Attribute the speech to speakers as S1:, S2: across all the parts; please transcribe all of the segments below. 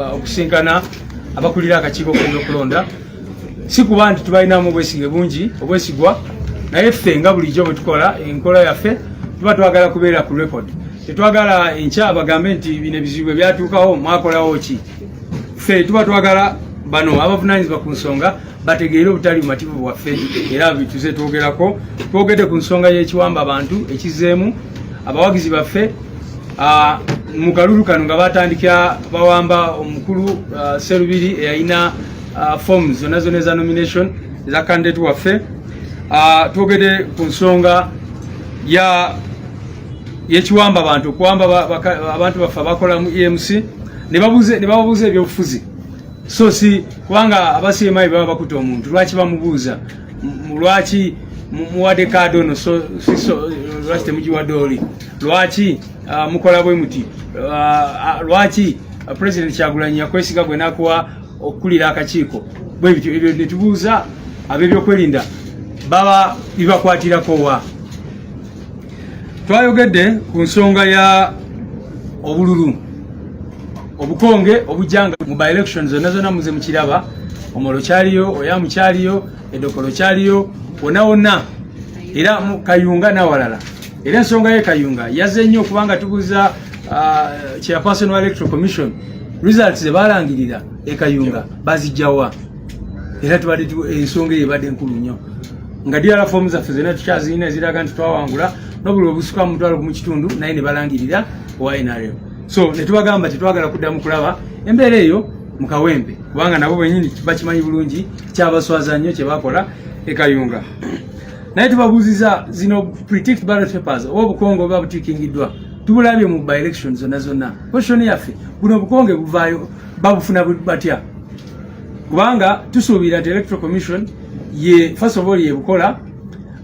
S1: okusinkana abakulira akakiiko k'ebyokulonda si kuba nti tubalinamu obwesige bungi obwesigwa naye ffe nga bulijjo bwe tukola enkola yaffe tuba twagala kubeera ku record tetwagala enkya bagambe nti bino ebizibu byatuukawo mwakolawo ki ffe tuba twagala bano abavunaanyizibwa ku nsonga bategeere obutali bumativu bwaffe era bituze twogerako twogedde ku nsonga y'ekiwamba abantu ekizeemu abawagizi baffe mu kalulu kano nga batandikira bawamba omukulu Serubiri eyalina forms zonna zonna eza nomination eza candidate waffe twogedde ku nsonga y'ekiwamba abantu okuwamba abantu baffe abakola mu EMC ne bababuuza ebyobufuzi so si kubanga abasiemayi baba bakuta omuntu lwaki bamubuuza lwaki muwadde kaadi ono lwaki temugiwadde oli lwaki mukola bwe muti lwaki President Kyagulanyi yakwesiga gwe nakuwa okukulira akakiiko bwe bityo ebyo ne tubuuza ab'ebyokwerinda baba bibakwatirako wa twayogedde ku nsonga ya obululu obukonge obujjanga mu by elections zonna zonna muze mukiraba omolo kyaliyo oyamu kyaliyo edokolo kyaliyo wonna wonna era mu Kayunga n'awalala era ensonga ye Kayunga yazze nnyo kubanga tubuuza Chairperson wa Electoral Commission results ze balangirira e Kayunga bazijjawa era tubadde ensonga ebadde nkulu nnyo nga DRA forms zaffe zonna tukyazirina eziraga nti twawangula n'obuli obusukka mu mutwalo mu kitundu naye ne balangirira owa NRM so ne tubagamba tetwagala kuddamu kulaba embeera eyo mu Kawempe kubanga nabo bennyini bakimanyi bulungi kyabaswaza nnyo kye bakola e Kayunga naye tubabuuziza zino predict ballot papers oba obukonge oba butikingiddwa tubulabye mu by elections zonna zonna question yaffe buno obukonge buvaayo babufuna batya kubanga tusuubira nti Electoral Commission ye first of all yebukola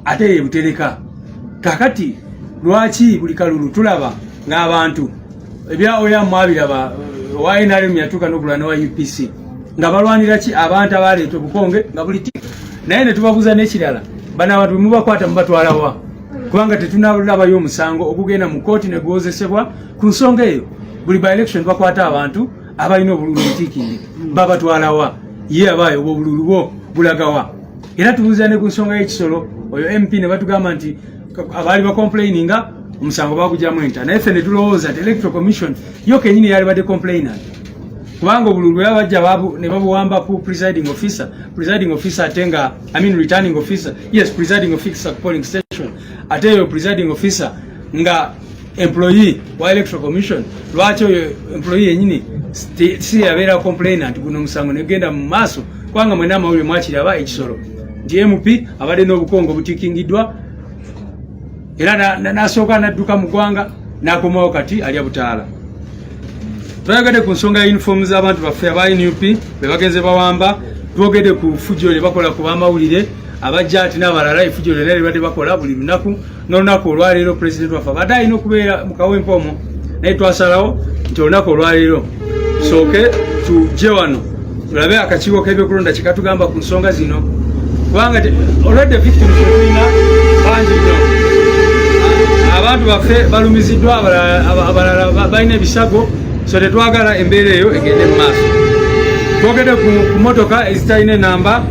S1: ate yebutereka kakati lwaki buli kalulu tulaba ng'abantu ebya oyamu abiraba wa NRM yatuuka n'okulwana wa UPC nga balwanira ki abantu abaleeta obukonge nga buli naye ne tubabuuza n'ekirala bano abantu mubakwata mubatwalawa kubanga tetunalabayo omusango okugenda mu kooti ne gwozesebwa ku nsonga eyo buli by election bakwata abantu abalina obululu butiikinde babatwalawa ye abaayo obululu bwo bulagawa era tubuuza ne ku nsonga y'ekisolo oyo MP ne batugamba nti abaali bacomplaininga omusango bagugyamu enta naye ffe ne tulowooza nti Electoral Commission yo kenyini yali badde complainant kubanga obululu bwe bajja ne babuwamba ku presiding officer ate nga returning officer yes presiding officer polling station ate yo presiding officer nga employee wa Electoral Commission lwaki oyo employee yenyini si yabeera complainant guno omusango negenda mu maaso kubanga mwena amawulire mwakiraba ekisolo nti MP abadde n'obukongo butikingiddwa era nasooka nadduka mu ggwanga n'akomawo kati alya butaala twayogedde ku nsonga ya uniform z'abantu baffe aba NUP be bagenze bawamba twogedde ku fujjo lye bakola ku bamawulire abajja ati n'abalala efujjo lyonna lye badde bakola buli lunaku n'olunaku olwaleero President waffe abadde alina okubeera mu Kawempe omwo naye twasalawo nti olunaku olwaleero tusooke tujje wano tulabe akakiiko k'ebyokulonda kye katugamba ku nsonga zino kubanga olwedde victims tulina bangi nnyo abantu baffe balumiziddwa abalala balina ebisago so tetwagala embeera eyo egende mu maaso twogedde ku motoka ezitalina enamba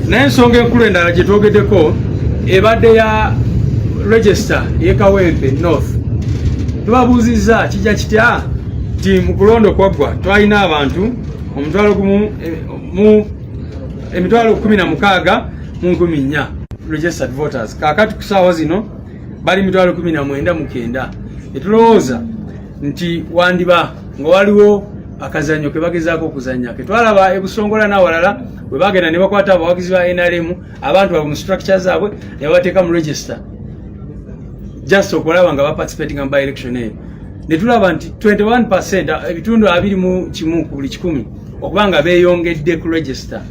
S1: naye ensonga enkulu endala gye twogeddeko ebadde ya register ye Kawempe North tubabuuzizza kijja kitya nti mu kulonda okwaggwa twalina abantu emitwalo 16 mu 14 registered voters kakati ku ssaawa zino bali mitwalo 19 etulowooza nti wandiba nga waliwo akazanyo ke bagezaako okuzanya ke twalaba ebusongola n'awalala bwe bagenda ne bakwata abawagizi ba NRM abantu baba mu structure zaabwe ne bateeka mu register just okulaba nga baparticipating mu by election eyo ne tulaba nti 21% ebitundu 21 ku buli 100 okubanga beeyongedde ku register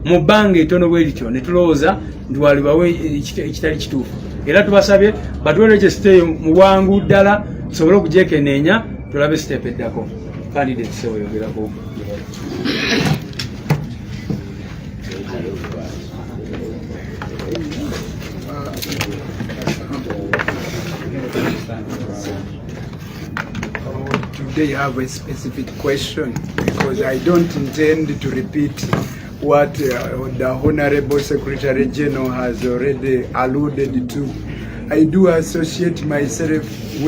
S1: mu bbanga etono bwe lityo ne tulowooza nti walibawo ekitali kituufu era tubasabye batuwe register eyo mu bwangu ddala tusobole okugyekenneenya tulabe step eddako candidate sewe yogerako
S2: today have a specific question, because I don't intend to repeat what the Honorable Secretary General has already alluded to. I do associate myself with